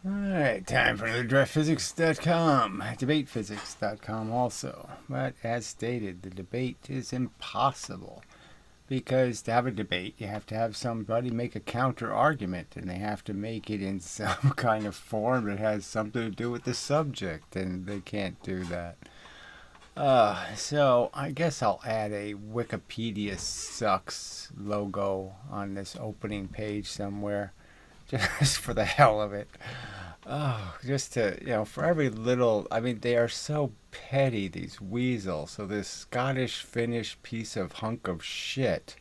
Alright, time for another DraftPhysics.com, DebatePhysics.com also. But as stated, the debate is impossible. Because to have a debate, you have to have somebody make a counter argument, and they have to make it in some kind of form that has something to do with the subject, and they can't do that. So I guess I'll add a Wikipedia sucks logo on this opening page somewhere, just for the hell of it. Oh, just to, for every little, I mean, they are so petty, these weasels. So this Scottish Finnish piece of hunk of shit.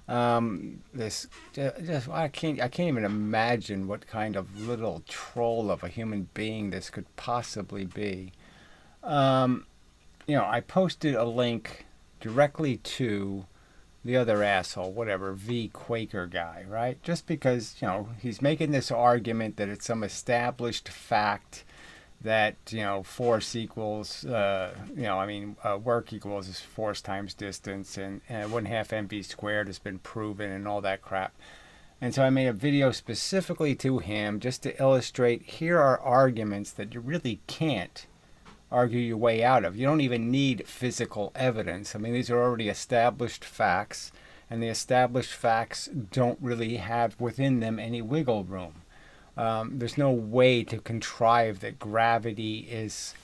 This, just, I can't even imagine what kind of little troll of a human being this could possibly be. Um, I posted a link directly to the other asshole, whatever, V Quaker guy, right? Just because, he's making this argument that it's some established fact that, force equals, work equals force times distance, and 1/2 mv squared has been proven and all that crap. And so I made a video specifically to him just to illustrate here are arguments that you really can't argue your way out of. You don't even need physical evidence. I mean, these are already established facts, and the established facts don't really have within them any wiggle room. There's no way to contrive that gravity is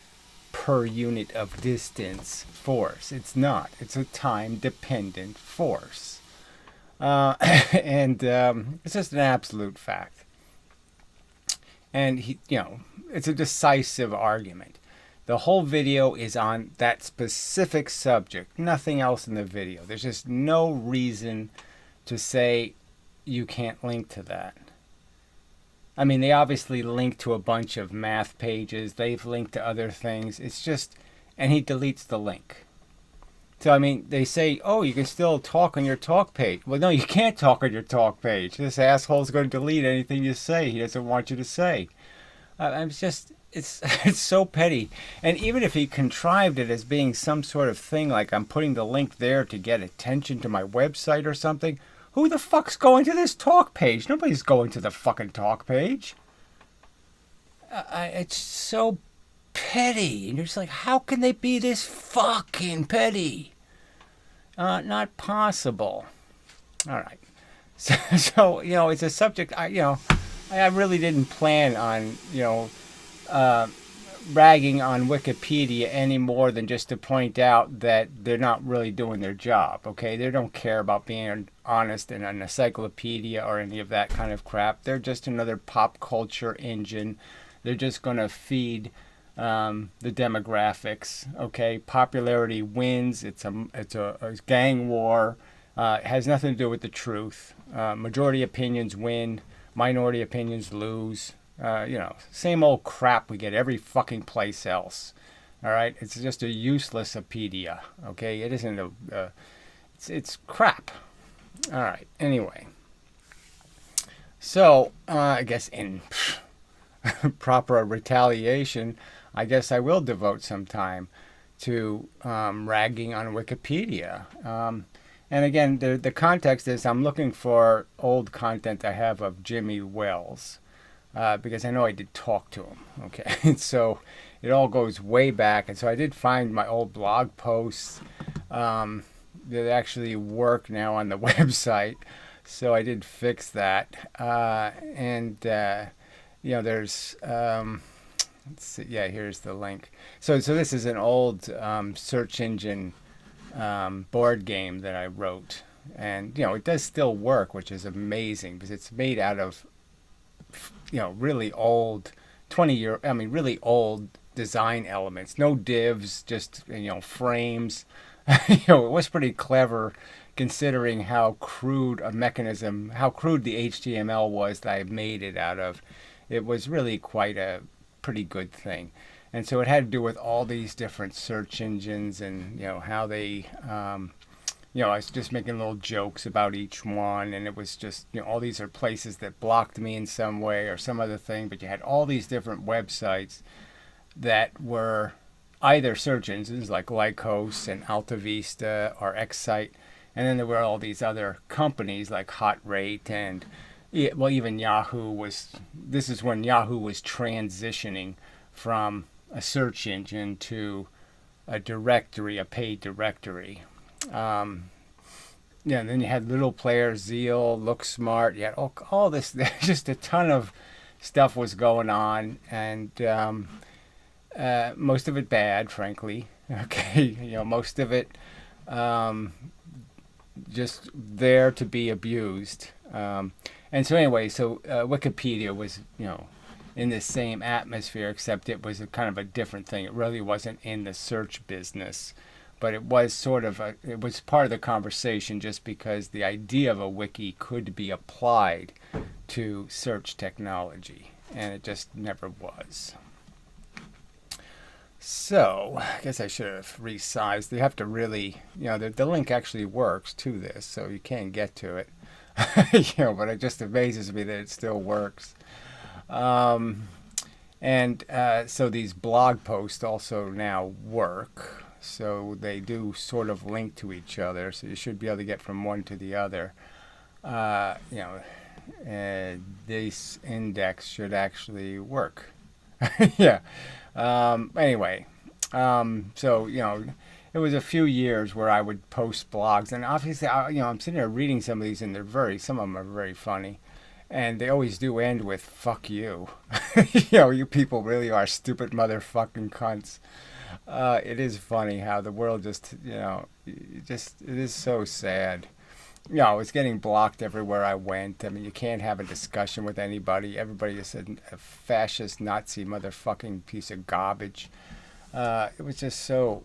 per unit of distance force. It's not. It's a time-dependent force. And it's just an absolute fact. And, it's a decisive argument. The whole video is on that specific subject, nothing else in the video. There's just no reason to say you can't link to that. I mean, they obviously link to a bunch of math pages. They've linked to other things. It's just, and he deletes the link. So, I mean, they say, oh, you can still talk on your talk page. Well, no, you can't talk on your talk page. This asshole's going to delete anything you say he doesn't want you to say. I'm just... It's so petty. And even if he contrived it as being some sort of thing, like I'm putting the link there to get attention to my website or something, who the fuck's going to this talk page? Nobody's going to the fucking talk page. It's so petty. And you're just like, how can they be this fucking petty? Not possible. All right. So it's a subject, I really didn't plan on, bragging on Wikipedia any more than just to point out that they're not really doing their job, okay? They don't care about being honest in an encyclopedia or any of that kind of crap. They're just another pop culture engine. They're just going to feed the demographics, okay? Popularity wins. It's a gang war. It has nothing to do with the truth. Majority opinions win. Minority opinions lose. Same old crap we get every fucking place else. All right, it's just a useless-apedia. Okay, it isn't it's crap. All right. Anyway, so I guess in proper retaliation, I guess I will devote some time to ragging on Wikipedia. And again, the context is I'm looking for old content I have of Jimmy Wells. Because I know I did talk to him, okay? And so it all goes way back. And so I did find my old blog posts that actually work now on the website. So I did fix that. There's, let's see, yeah, here's the link. So this is an old search engine board game that I wrote. And, it does still work, which is amazing because it's made out of really old, really old design elements. No divs, just, frames. It was pretty clever considering how crude a mechanism, how crude the HTML was that I made it out of. It was really quite a pretty good thing. And so it had to do with all these different search engines and, how they... I was just making little jokes about each one, and it was just, all these are places that blocked me in some way or some other thing, but you had all these different websites that were either search engines like Lycos and AltaVista or Excite, and then there were all these other companies like HotRate and Yeah, well, even Yahoo was. This is when Yahoo was transitioning from a search engine to a directory, a paid directory. Um, yeah, and then you had Little Player, Zeal, Look Smart. You had all this. Just a ton of stuff was going on, and most of it bad, frankly. Okay, most of it um, just there to be abused. And so anyway, Wikipedia was, in the same atmosphere, except it was a kind of a different thing. It really wasn't in the search business, but it was it was part of the conversation just because the idea of a wiki could be applied to search technology, and it just never was. So, I guess I should have resized. You have to really, the link actually works to this, so you can get to it. But it just amazes me that it still works. So these blog posts also now work. So they do sort of link to each other. So you should be able to get from one to the other. This index should actually work. Yeah. Anyway, it was a few years where I would post blogs, and obviously, I'm sitting there reading some of these, and some of them are very funny, and they always do end with "fuck you." You people really are stupid motherfucking cunts. It is funny how the world it is so sad. It's getting blocked everywhere I went. I mean, you can't have a discussion with anybody. Everybody is a fascist, Nazi, motherfucking piece of garbage. It was just so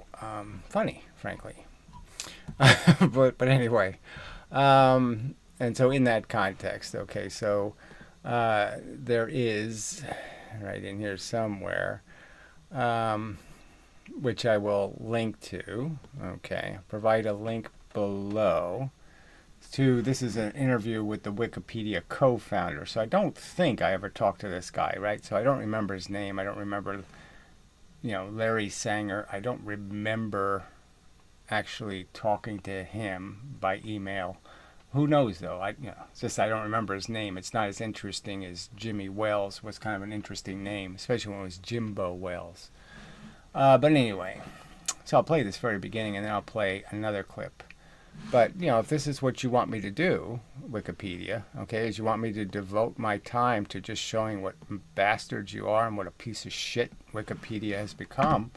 funny, frankly. but anyway, and so in that context, okay, so there is right in here somewhere, which I will link to. Okay, provide a link below. This is an interview with the Wikipedia co-founder. So I don't think I ever talked to this guy, right? So I don't remember his name. I don't remember, Larry Sanger. I don't remember actually talking to him by email. Who knows though? It's just I don't remember his name. It's not as interesting as Jimmy Wales was kind of an interesting name, especially when it was Jimbo Wales. But anyway, so I'll play this very beginning and then I'll play another clip. But, if this is what you want me to do, Wikipedia, okay, is you want me to devote my time to just showing what bastards you are and what a piece of shit Wikipedia has become,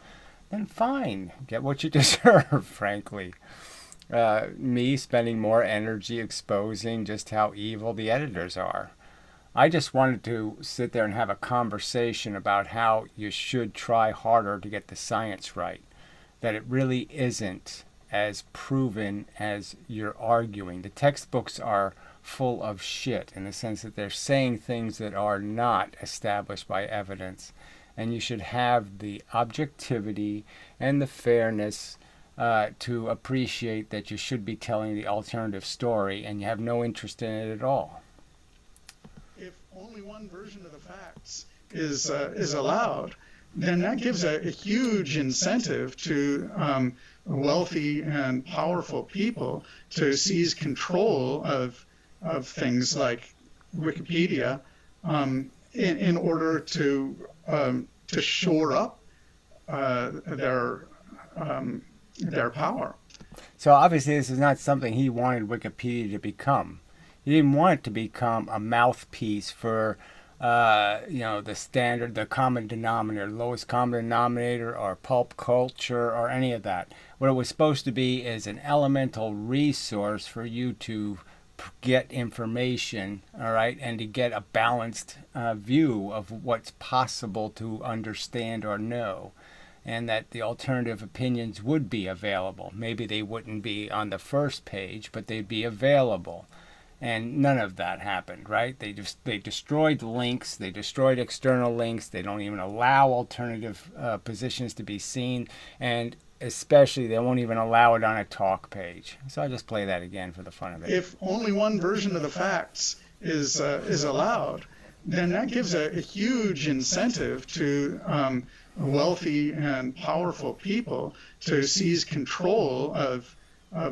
then fine, get what you deserve, frankly. Me spending more energy exposing just how evil the editors are. I just wanted to sit there and have a conversation about how you should try harder to get the science right. That it really isn't as proven as you're arguing. The textbooks are full of shit in the sense that they're saying things that are not established by evidence. And you should have the objectivity and the fairness to appreciate that you should be telling the alternative story and you have no interest in it at all. If only one version of the facts is allowed, then that gives a huge incentive to wealthy and powerful people to seize control of things like Wikipedia in order to shore up their power. So obviously this is not something he wanted Wikipedia to become. He didn't want it to become a mouthpiece for the standard, the common denominator, lowest common denominator, or pulp culture, or any of that. What it was supposed to be is an elemental resource for you to get information, all right, and to get a balanced view of what's possible to understand or know, and that the alternative opinions would be available. Maybe they wouldn't be on the first page, but they'd be available. And none of that happened, right? They destroyed links, they destroyed external links, they don't even allow alternative positions to be seen, and especially they won't even allow it on a talk page. So I'll just play that again for the fun of it. If only one version of the facts is allowed, then that gives a huge incentive to wealthy and powerful people to seize control of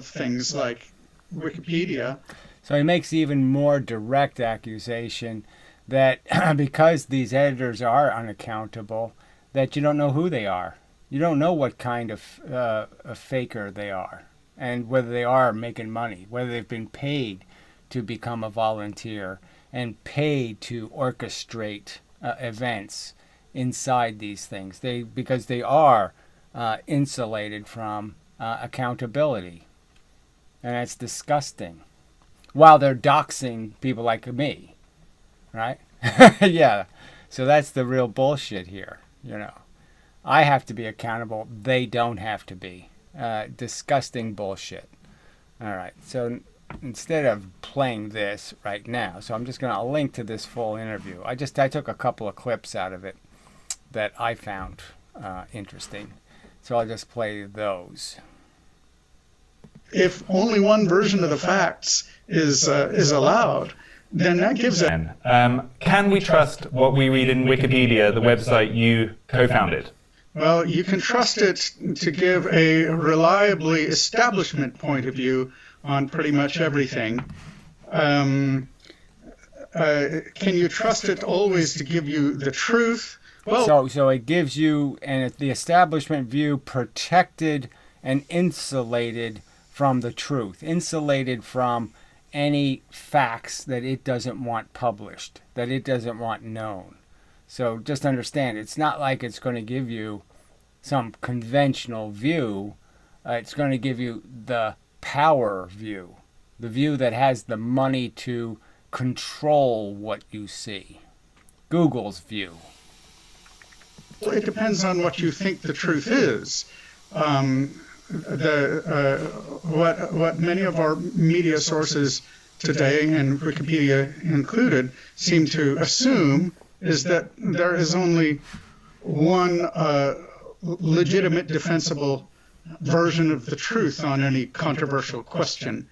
things like Wikipedia. So he makes even more direct accusation that because these editors are unaccountable, that you don't know who they are. You don't know what kind of a faker they are, and whether they are making money, whether they've been paid to become a volunteer and paid to orchestrate events inside these things. Because they are insulated from accountability, and that's disgusting. While they're doxing people like me, right? Yeah. So that's the real bullshit here, you know. I have to be accountable. They don't have to be. Disgusting bullshit. All right. So instead of playing this right now, so I'm just going to link to this full interview. I took a couple of clips out of it that I found interesting. So I'll just play those. If only one version of the facts is allowed, then that gives it. Can we trust what we read in Wikipedia, the website you co-founded? Well, you can trust it to give a reliably establishment point of view on pretty much everything. Can you trust it always to give you the truth? Well, so it gives you the establishment view protected and insulated from the truth, insulated from any facts that it doesn't want published, that it doesn't want known. So just understand, it's not like it's going to give you some conventional view. It's going to give you the power view, the view that has the money to control what you see. Google's view. It depends on what you think the truth is. What many of our media sources today, and Wikipedia included, seem to assume is that there is only one legitimate, defensible version of the truth on any controversial question.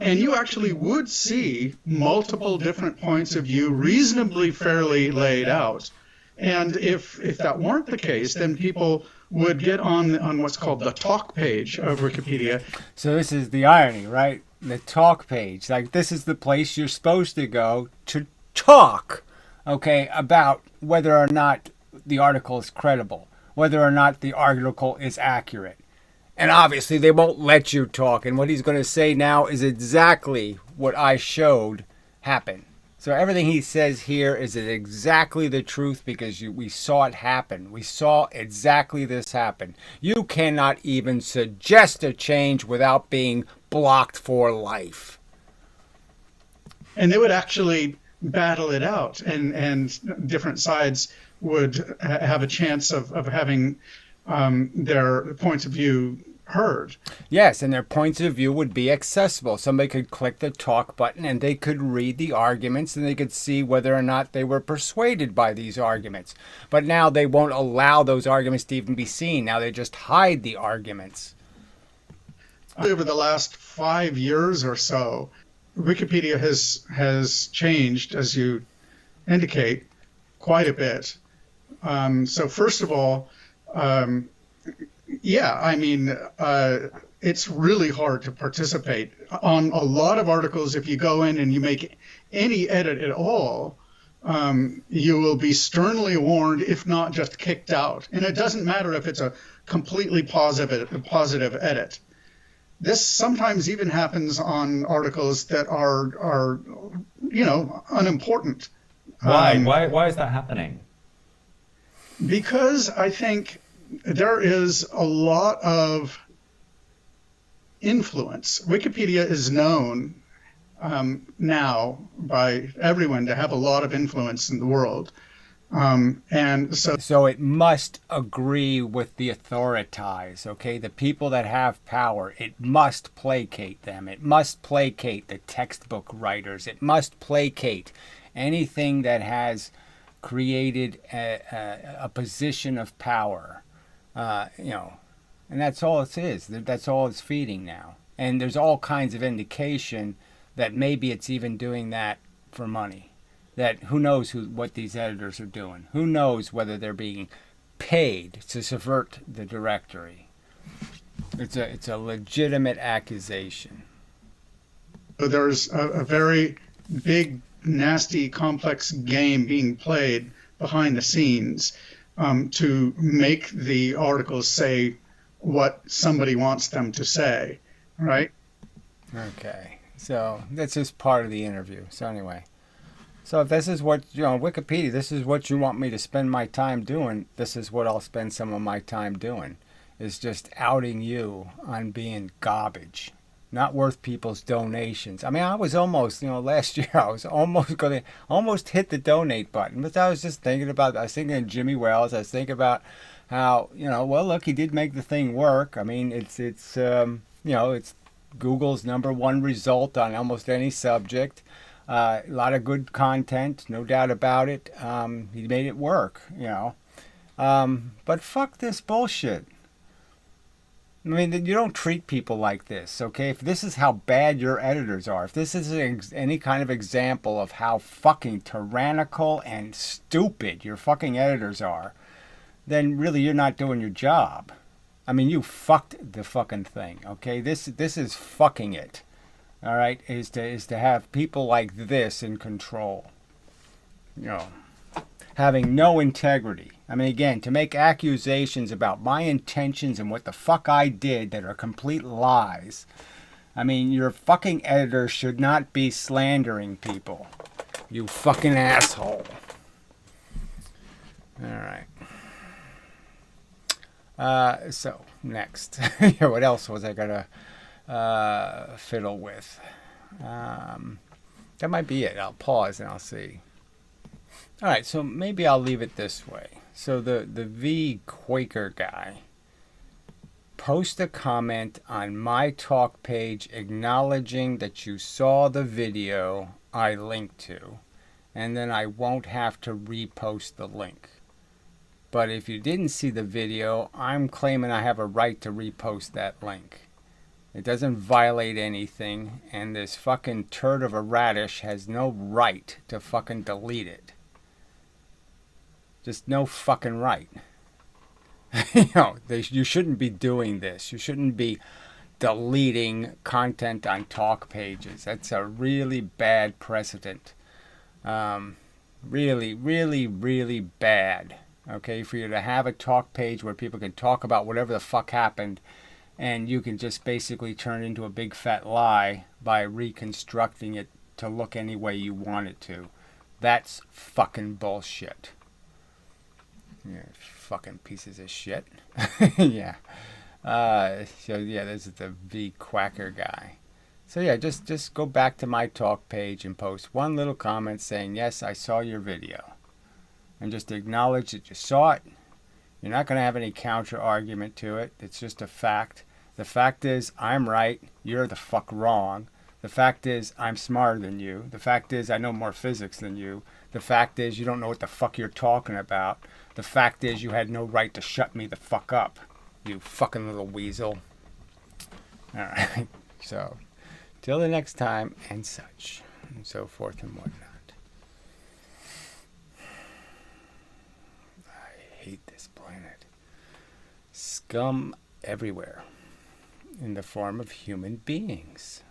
And you actually would see multiple different points of view reasonably fairly laid out. And if that weren't the case, then people would get on what's called the talk page of Wikipedia. So this is the irony, right? The talk page. Like, this is the place you're supposed to go to talk, okay, about whether or not the article is credible, whether or not the article is accurate. And obviously they won't let you talk. And what he's going to say now is exactly what I showed happen. So everything he says here is exactly the truth because we saw it happen. We saw exactly this happen. You cannot even suggest a change without being blocked for life. And they would actually battle it out, and different sides would have a chance of having their points of view heard. Yes, and their points of view would be accessible. Somebody could click the talk button and they could read the arguments and they could see whether or not they were persuaded by these arguments. But now they won't allow those arguments to even be seen. Now they just hide the arguments. Over the last 5 years or so, Wikipedia has changed, as you indicate, quite a bit. So first of all, it's really hard to participate on a lot of articles. If you go in and you make any edit at all, you will be sternly warned, if not just kicked out. And it doesn't matter if it's a completely positive edit. This sometimes even happens on articles that are unimportant. Why is that happening? Because I think there is a lot of influence. Wikipedia is known now by everyone to have a lot of influence in the world. And so it must agree with the authorities, okay? The people that have power. It must placate them. It must placate the textbook writers. It must placate anything that has created a position of power. And that's all it is. That's all it's feeding now. And there's all kinds of indication that maybe it's even doing that for money. That who knows what these editors are doing. Who knows whether they're being paid to subvert the directory. It's a legitimate accusation. So there's a very big, nasty, complex game being played behind the scenes to make the articles say what somebody wants them to say, right? Okay. So that's just part of the interview. So anyway. So if this is what, Wikipedia, this is what you want me to spend my time doing, this is what I'll spend some of my time doing, is just outing you on being garbage, not worth people's donations. I mean, I was almost, last year I was almost hit the donate button, but I was just thinking about, I was thinking of Jimmy Wells, I was thinking about how, well, look, he did make the thing work. I mean, it's Google's #1 result on almost any subject. A lot of good content, no doubt about it. He made it work, But fuck this bullshit. I mean, you don't treat people like this, okay? If this is how bad your editors are, if this is any kind of example of how fucking tyrannical and stupid your fucking editors are, then really you're not doing your job. I mean, you fucked the fucking thing, okay? This is fucking it. All right, is to have people like this in control, having no integrity. I mean, again, to make accusations about my intentions and what the fuck I did that are complete lies. I mean, your fucking editor should not be slandering people. You fucking asshole. All right. So next, what else was I gonna fiddle with? That might be it. I'll pause and I'll see. All right, so maybe I'll leave it this way. So the V Quaker guy post a comment on my talk page acknowledging that you saw the video I linked to, and then I won't have to repost the link. But if you didn't see the video, I'm claiming I have a right to repost that link. It doesn't violate anything, and this fucking turd of a radish has no right to fucking delete it. Just no fucking right. You shouldn't be doing this. You shouldn't be deleting content on talk pages. That's a really bad precedent. Really, really, really bad. Okay, for you to have a talk page where people can talk about whatever the fuck happened, and you can just basically turn it into a big fat lie by reconstructing it to look any way you want it to. That's fucking bullshit. Yeah, fucking pieces of shit. Yeah. So yeah, this is the V Quacker guy. So yeah, just go back to my talk page and post one little comment saying, yes, I saw your video. And just acknowledge that you saw it. You're not going to have any counter argument to it. It's just a fact. The fact is, I'm right. You're the fuck wrong. The fact is, I'm smarter than you. The fact is, I know more physics than you. The fact is, you don't know what the fuck you're talking about. The fact is, you had no right to shut me the fuck up. You fucking little weasel. Alright. So, till the next time, and such. And so forth and whatnot. Hate this planet. Scum everywhere in the form of human beings.